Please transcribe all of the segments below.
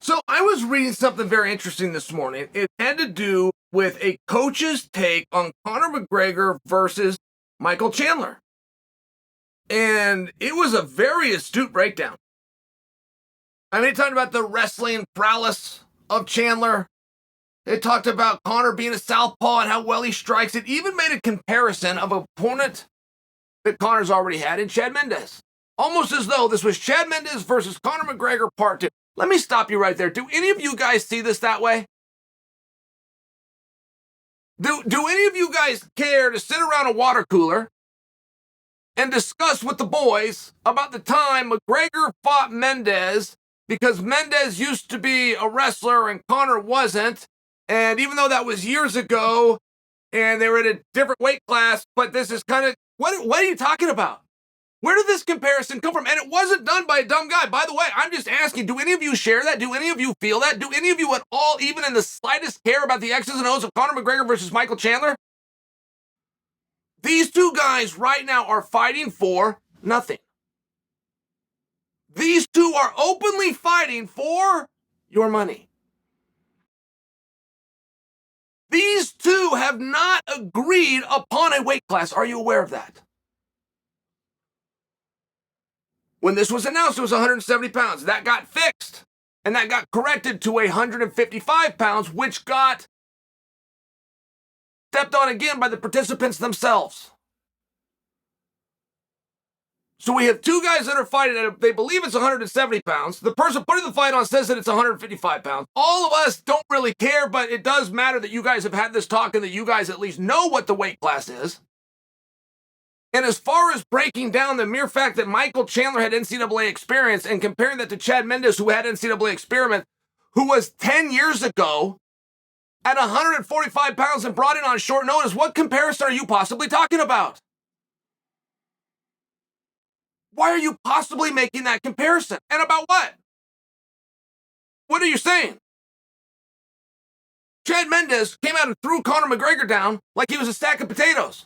So I was reading something very interesting this morning. It had to do with a coach's take on Conor McGregor versus Michael Chandler. And it was a very astute breakdown. I mean, it talked about the wrestling prowess of Chandler. It talked about Conor being a southpaw and how well he strikes. It even made a comparison of an opponent that Conor's already had in Chad Mendes. Almost as though this was Chad Mendes versus Conor McGregor part 2. Let me stop you right there. Do any of you guys see this that way? Do any of you guys care to sit around a water cooler and discuss with the boys about the time McGregor fought Mendes because Mendes used to be a wrestler and Conor wasn't, and even though that was years ago and they were in a different weight class, but this is kind of, what are you talking about? Where did this comparison come from? And it wasn't done by a dumb guy. By the way, I'm just asking, do any of you share that? Do any of you feel that? Do any of you at all, even in the slightest, care about the X's and O's of Conor McGregor versus Michael Chandler? These two guys right now are fighting for nothing. These two are openly fighting for your money. These two have not agreed upon a weight class. Are you aware of that? When this was announced, it was 170 pounds. That got fixed, and that got corrected to 155 pounds, which got stepped on again by the participants themselves. So we have two guys that are fighting, and they believe it's 170 pounds. The person putting the fight on says that it's 155 pounds. All of us don't really care, but it does matter that you guys have had this talk and that you guys at least know what the weight class is. And as far as breaking down the mere fact that Michael Chandler had NCAA experience and comparing that to Chad Mendes, who had NCAA experience, who was 10 years ago at 145 pounds and brought in on short notice, what comparison are you possibly talking about? Why are you possibly making that comparison? And about what? What are you saying? Chad Mendes came out and threw Conor McGregor down like he was a stack of potatoes.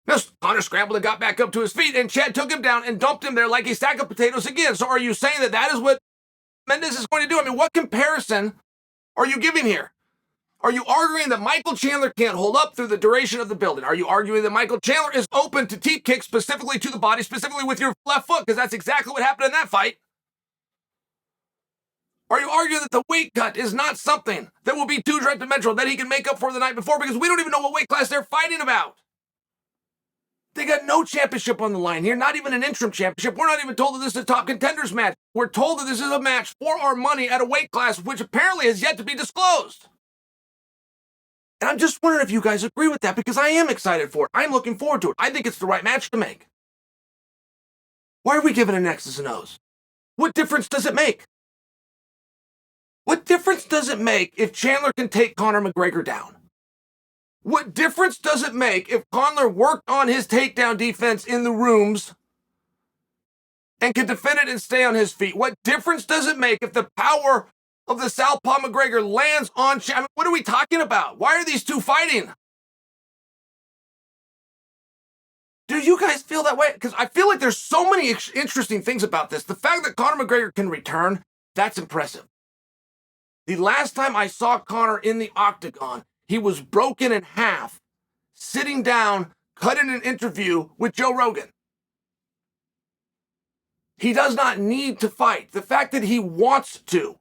Now, Conor scrambled and got back up to his feet, and Chad took him down and dumped him there like a stack of potatoes again. So are you saying that that is what Mendes is going to do? I mean, what comparison are you giving here? Are you arguing that Michael Chandler can't hold up through the duration of the building? Are you arguing that Michael Chandler is open to teep kicks specifically to the body, specifically with your left foot? Because that's exactly what happened in that fight. Are you arguing that the weight cut is not something that will be too direct-dimensional that he can make up for the night before? Because we don't even know what weight class they're fighting about. They got no championship on the line here, not even an interim championship. We're not even told that this is a top contenders match. We're told that this is a match for our money at a weight class which apparently has yet to be disclosed. And I'm just wondering if you guys agree with that, because I am excited for it. I'm looking forward to it. I think it's the right match to make. Why are we giving an X's and O's? What difference does it make? What difference does it make if Chandler can take Conor McGregor down? What difference does it make if Chandler worked on his takedown defense in the rooms and can defend it and stay on his feet? What difference does it make if the power of the southpaw McGregor lands on Chandler? I mean, what are we talking about? Why are these two fighting? Do you guys feel that way? Because I feel like there's so many interesting things about this. The fact that Conor McGregor can return, that's impressive. The last time I saw Conor in the octagon, he was broken in half, sitting down, cutting an interview with Joe Rogan. He does not need to fight. The fact that he wants to,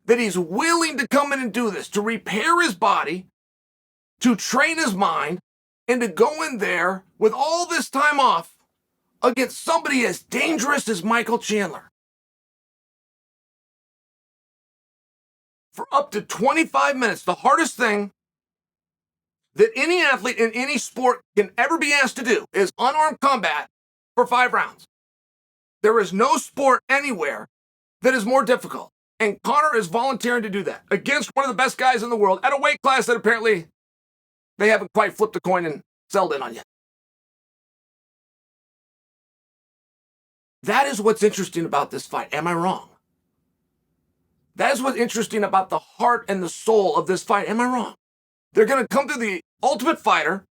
that he's willing to come in and do this, to repair his body, to train his mind, and to go in there with all this time off against somebody as dangerous as Michael Chandler. For up to 25 minutes, the hardest thing that any athlete in any sport can ever be asked to do is unarmed combat for 5 rounds. There is no sport anywhere that is more difficult. And Conor is volunteering to do that against one of the best guys in the world at a weight class that apparently they haven't quite flipped a coin and settled in on yet. That is what's interesting about this fight. Am I wrong? That is what's interesting about the heart and the soul of this fight. Am I wrong? They're going to come to the Ultimate Fighter,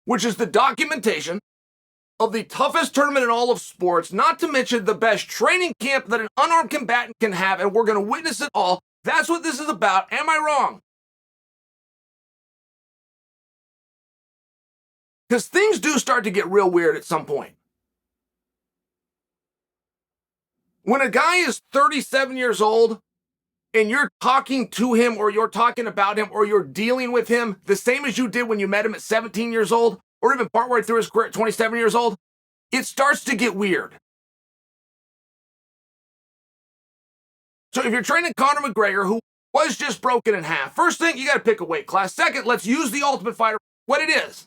which is the documentation of the toughest tournament in all of sports, not to mention the best training camp that an unarmed combatant can have, and we're going to witness it all. That's what this is about. Am I wrong? Because things do start to get real weird at some point. When a guy is 37 years old and you're talking to him or you're talking about him or you're dealing with him the same as you did when you met him at 17 years old or even partway through his career at 27 years old, it starts to get weird. So if you're training Conor McGregor, who was just broken in half, first thing, you got to pick a weight class. Second, let's use the Ultimate Fighter for what it is,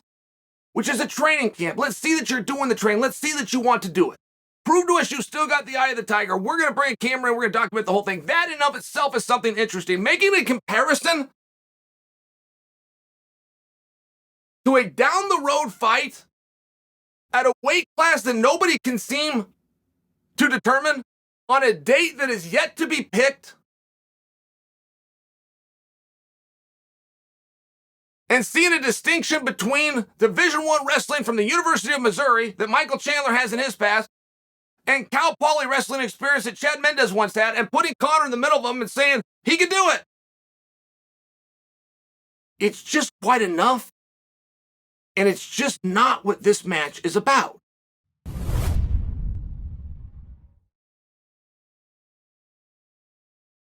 which is a training camp. Let's see that you're doing the training. Let's see that you want to do it. Prove to us you still got the eye of the tiger. We're going to bring a camera and we're going to document the whole thing. That in and of itself is something interesting. Making a comparison to a down-the-road fight at a weight class that nobody can seem to determine on a date that is yet to be picked, and seeing a distinction between Division I wrestling from the University of Missouri that Michael Chandler has in his past and Cal Poly wrestling experience that Chad Mendez once had, and putting Conor in the middle of them and saying he could do it. It's just quite enough, and it's just not what this match is about.